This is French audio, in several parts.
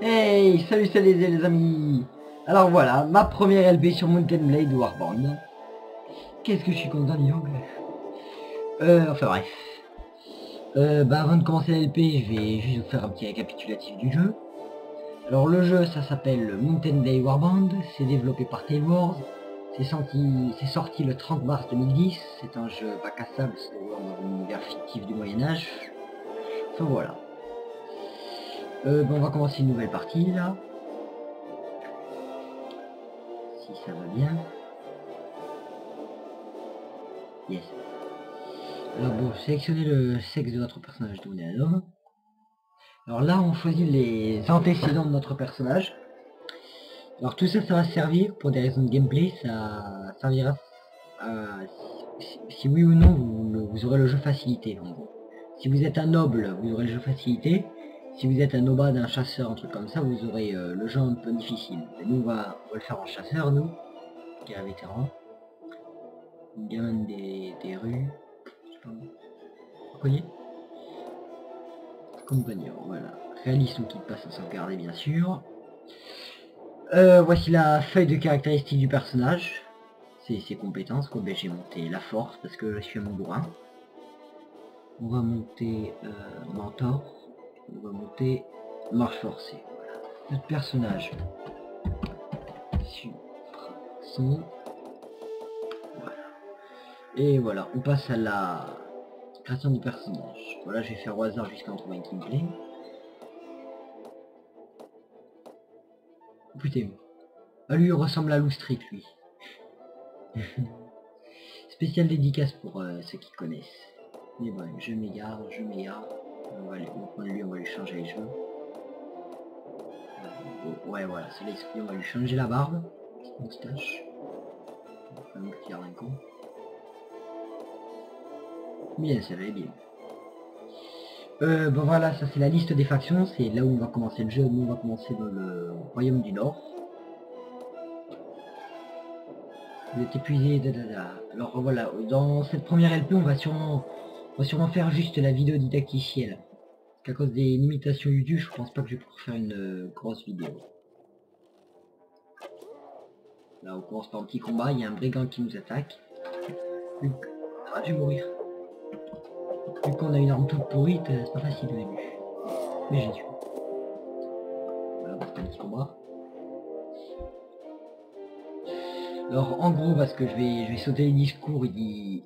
Hey, salut les amis. Alors voilà, ma première LP sur Mountain Blade Warband. Qu'est-ce que je suis content, dis donc. Enfin bref. Avant de commencer la LP, je vais juste vous faire un petit récapitulatif du jeu. Alors le jeu, ça s'appelle Mountain Blade Warband, c'est développé par Tailwords. C'est sorti le 30 mars 2010. C'est un jeu bac à sable se déroulant dans un univers fictif du Moyen-Âge. Enfin voilà. On va commencer une nouvelle partie là. Si ça va bien. Yes. Alors bon, sélectionnez le sexe de votre personnage donné à l'homme. Alors là, on choisit les antécédents de notre personnage. Alors tout ça, ça va servir pour des raisons de gameplay. Ça servira à, si oui ou non vous aurez le jeu facilité. En gros. Si vous êtes un noble, vous aurez le jeu facilité. Si vous êtes un nomade, un chasseur, un truc comme ça, vous aurez le jeu un peu difficile. Et nous, on va le faire en chasseur, nous, qui est un vétéran. Une gamin des rues. Je sais pas. Vous connaissez compagnon, voilà. Réalisme qui passe à sauvegarder bien sûr. Voici la feuille de caractéristiques du personnage. C'est ses compétences. Quoi. J'ai monté la force parce que je suis un bourrin. On va monter mentor. On va monter marche forcée. Voilà. Notre personnage. Son. Voilà. Et voilà, on passe à la création du personnage. Voilà, je vais faire au hasard jusqu'à en trouver une qui me plaît. Putain. Ah, lui il ressemble à Loustric, lui. Spécial dédicace pour ceux qui connaissent. Mais bon, je m'égare. On va lui, on va lui changer les cheveux. Ouais, voilà, c'est l'esprit, on va lui changer la barbe. Petite moustache. Un petit con. Bien, ça va bien. Bon voilà, ça c'est la liste des factions, c'est là où on va commencer le jeu. Nous on va commencer dans le royaume du Nord. Vous êtes épuisé, Alors voilà, dans cette première LP, on va sûrement faire juste la vidéo didacticielle. Parce qu'à cause des limitations YouTube, je pense pas que je vais pouvoir faire une grosse vidéo. Là, on commence par un petit combat, il y a un brigand qui nous attaque. Ah, je vais mourir. Vu qu'on a une arme toute pourrie, c'est pas facile au début. Mais j'ai tué. Voilà, c'est un petit combat. Alors en gros, parce que je vais sauter les discours, il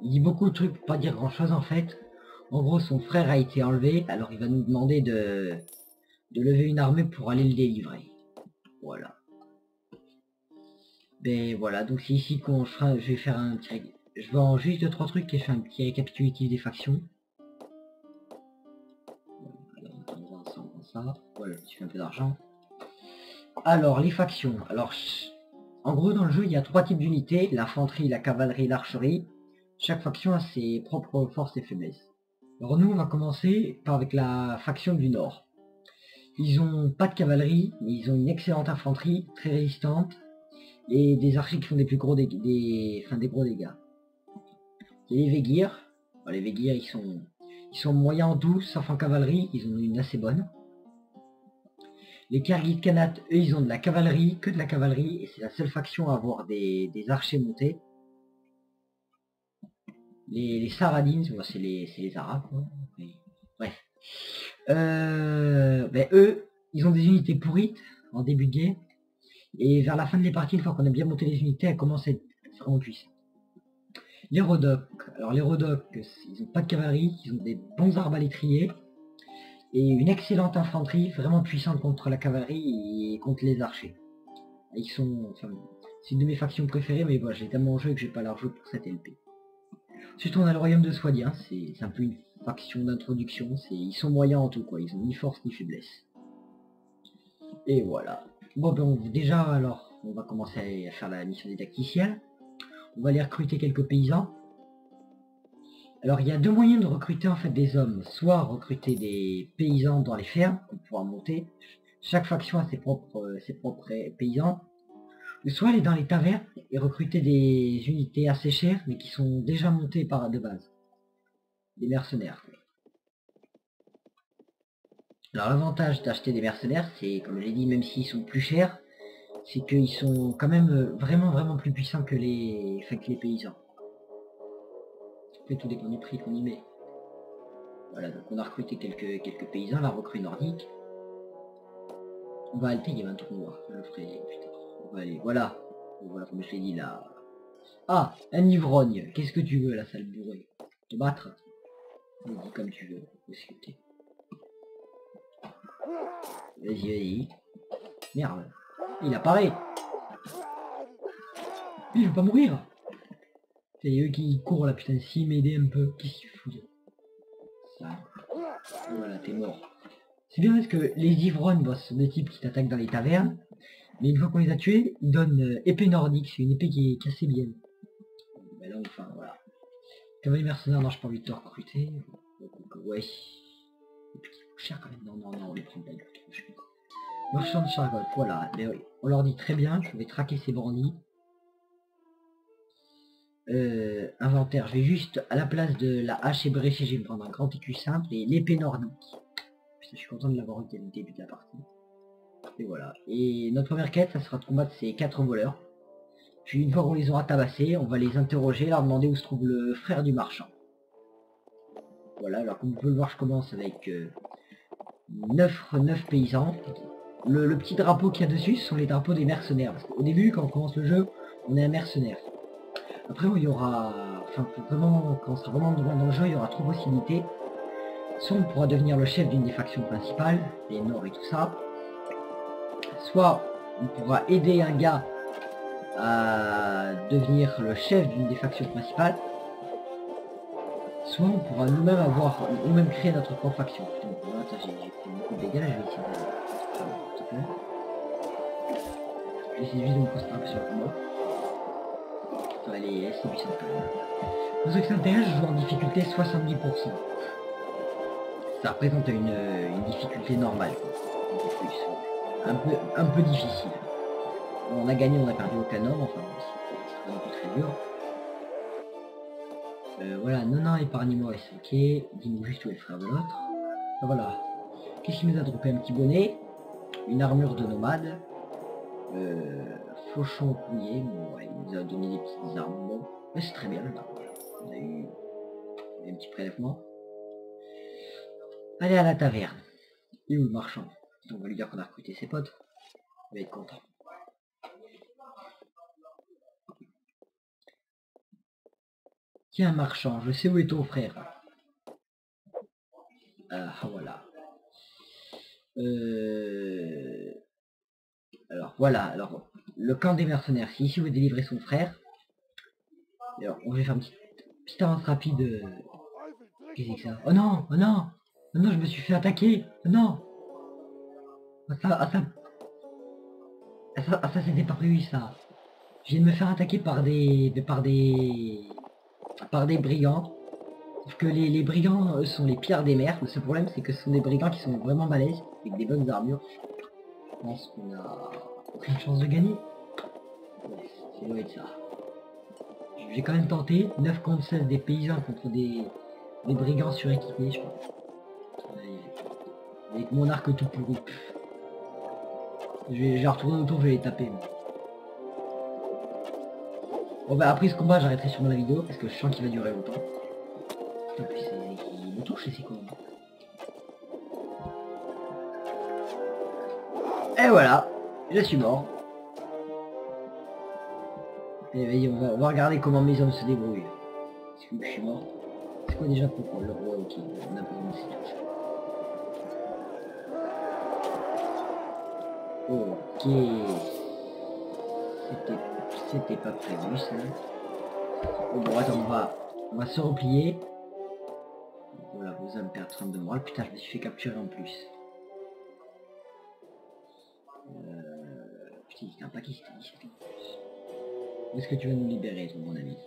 dit beaucoup de trucs pour pas dire grand chose en fait. En gros, son frère a été enlevé, alors il va nous demander de lever une armée pour aller le délivrer. Voilà. Ben voilà, donc c'est ici qu'on fera, je vais faire un petit... Je vais en juste 2-3 trucs et je fais un petit récapitulatif des factions. Ça. Voilà, je fais un peu d'argent. Alors, les factions. Alors, en gros, dans le jeu, il y a 3 types d'unités, l'infanterie, la cavalerie, l'archerie. Chaque faction a ses propres forces et faiblesses. Alors nous, on va commencer avec la faction du Nord. Ils ont pas de cavalerie, mais ils ont une excellente infanterie, très résistante, et des archers qui font des plus gros dégâts, des gros dégâts. Il y a les Vegirs. Alors, les Vegirs, ils sont moyens en tout, sauf en cavalerie, ils ont une assez bonne. Les Khargit Khanat, eux, ils ont de la cavalerie, que de la cavalerie, et c'est la seule faction à avoir des archers montés. Les Saradins, c'est les Arabes, quoi. Bref. Eux, ils ont des unités pourrites en début de game. Et vers la fin des parties, une fois qu'on a bien monté les unités, elles commencent à être vraiment puissantes. Les Rodocs. Alors les Rodocs, ils n'ont pas de cavalerie, ils ont des bons arbalétriers. Et une excellente infanterie, vraiment puissante contre la cavalerie et contre les archers. Ils sont... Enfin, c'est une de mes factions préférées, mais voilà, j'ai tellement joué que j'ai pas leur jeu pour cette LP. Ensuite on a le royaume de Swadia, c'est un peu une faction d'introduction, ils sont moyens en tout quoi, ils ont ni force ni faiblesse. Et voilà. Bon ben déjà alors, on va commencer à faire la mission didacticielle. On va aller recruter quelques paysans. Alors il y a 2 moyens de recruter en fait des hommes, soit recruter des paysans dans les fermes, qu'on pourra monter. Chaque faction a ses propres paysans. Soit aller dans les tavernes et recruter des unités assez chères, mais qui sont déjà montées par de base. Des mercenaires. Alors l'avantage d'acheter des mercenaires, c'est, comme j'ai dit, même s'ils sont plus chers, c'est qu'ils sont quand même vraiment plus puissants que que les paysans. Après tout dépend du prix qu'on y met. Voilà, donc on a recruté quelques paysans, la recrue nordique. On va halter, il y avait un trou noir, je le ferai plus tard. On va aller, voilà. Voilà, comme je l'ai dit là. Ah, un ivrogne, qu'est-ce que tu veux la sale bourrée? Te battre? Vas-y comme tu veux, discuter. Vas-y. Merde. Il apparaît. Il veut pas mourir. C'est eux qui courent là, putain, si m'aider un peu. Qu'est-ce qu'il fout? Ça. Voilà, t'es mort. C'est bien parce que les ivrognes, bon, ce sont des types qui t'attaquent dans les tavernes. Mais une fois qu'on les a tués, ils donnent épée nordique. C'est une épée qui est assez bien. Ben là, enfin, voilà. Cavalier mercenaire, non, j'ai pas envie de te recruter. Ouais. Et puis, c'est cher quand même. Non, on les prend pas du tout. Marchand de Chargol, voilà. Mais oui, on leur dit très bien, je vais traquer ces bandits. Inventaire, je vais juste, à la place de la hache ébréchée, je vais me prendre un grand écu simple et l'épée nordique. Putain, je suis content de l'avoir eu dès le début de la partie. Et voilà. Et notre première quête, ça sera de combattre ces 4 voleurs. Puis une fois qu'on les aura tabassés, on va les interroger, leur demander où se trouve le frère du marchand. Voilà, alors comme vous pouvez le voir, je commence avec 9 paysans. Le petit drapeau qu'il y a dessus, ce sont les drapeaux des mercenaires. Parce qu'au début, quand on commence le jeu, on est un mercenaire. Après, il y aura... Enfin, vraiment, quand on sera vraiment dans le jeu, il y aura 3 possibilités. Soit on pourra devenir le chef d'une des factions principales, les Nords et tout ça. Soit on pourra aider un gars à devenir le chef d'une des factions principales. Soit on pourra nous-mêmes avoir, nous-mêmes créer notre propre faction. Putain, voilà, j'ai fait beaucoup de dégâts, je vais essayer de... Je vais essayer juste de me concentrer un peu sur le combat. Elle est assez puissante quand même. Pour ceux qui s'intéressent, je joue en difficulté 70%. Ça représente une difficulté normale, quoi. Un peu difficile. Bon, on a gagné, on a perdu aucun homme, enfin c'est un peu très dur. Voilà, non, épargne-moi, ok. Dis-nous juste où est le frère de l'autre. Ah, voilà. Qu'est-ce qu'il nous a droppé? Un petit bonnet, une armure de nomade, fauchon couillé, bon, ouais, il nous a donné des petites armes, bon, mais c'est très bien, là. On a eu un petit prélèvement. Allez à la taverne. Et où le marchand? On va lui dire qu'on a recruté ses potes. Il va être content. Tiens, marchand, je sais où est ton frère. Ah, voilà. Alors, voilà. Alors, le camp des mercenaires. Si ici vous délivrez son frère. Alors, on va faire une petite avance rapide. Qu'est-ce que c'est que ça? Oh non! Oh non! Oh non, je me suis fait attaquer! Oh non! Ça c'était pas prévu, ça. Je viens de me faire attaquer par des brigands. Sauf que les brigands sont les pires des mers. Le seul problème, c'est que ce sont des brigands qui sont vraiment balèzes, avec des bonnes armures. Je pense qu'on a aucune chance de gagner. Ouais, c'est loin de ça. J'ai quand même tenté 9 contre 16 des paysans contre des brigands suréquipés, je pense. Avec mon arc tout pourri. Je vais retourner autour, je vais les taper. Bon bah après ce combat j'arrêterai sûrement la vidéo parce que je sens qu'il va durer longtemps. Putain, puis il me touche et c'est quoi? Et voilà, je suis mort. Et vas-y, on va regarder comment mes hommes se débrouillent. Est-ce que je suis mort? C'est quoi déjà pourquoi le roi? Ok, on a pas besoin de ces touches. Ok. C'était pas prévu ça. Bon attends, on va se replier. Voilà, vous allez me perdre 30 de morale. Putain, je me suis fait capturer en plus. Putain, c'est un pakistanais. Où est-ce que tu vas nous libérer, toi, mon ami?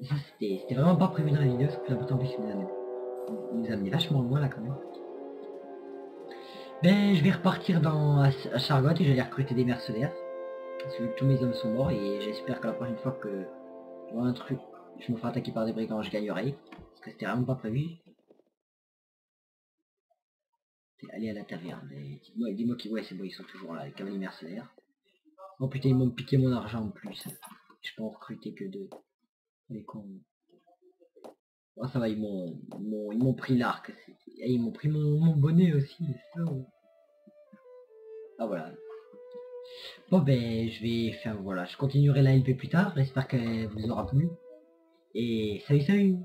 Ça, c'était vraiment pas prévu dans la vidéo, parce que l'important plus il nous a amené vachement loin là quand même. Ben, je vais repartir à Chargotte et je vais aller recruter des mercenaires. Parce que tous mes hommes sont morts et j'espère que la prochaine fois que je vois un truc, je me ferai attaquer par des brigands, je gagnerai. Parce que c'était vraiment pas prévu. Allez à la taverne. Dis-moi qui... Ouais, c'est bon, ils sont toujours là, les cavaliers mercenaires. Oh putain, ils m'ont piqué mon argent en plus. Je peux en recruter que deux. Les cons. Oh, ça va, ils m'ont pris l'arc. Et ils m'ont pris mon bonnet aussi. Ah voilà. Bon ben, je vais faire... Voilà, je continuerai la LP plus tard. J'espère qu'elle vous aura plu. Et salut, salut!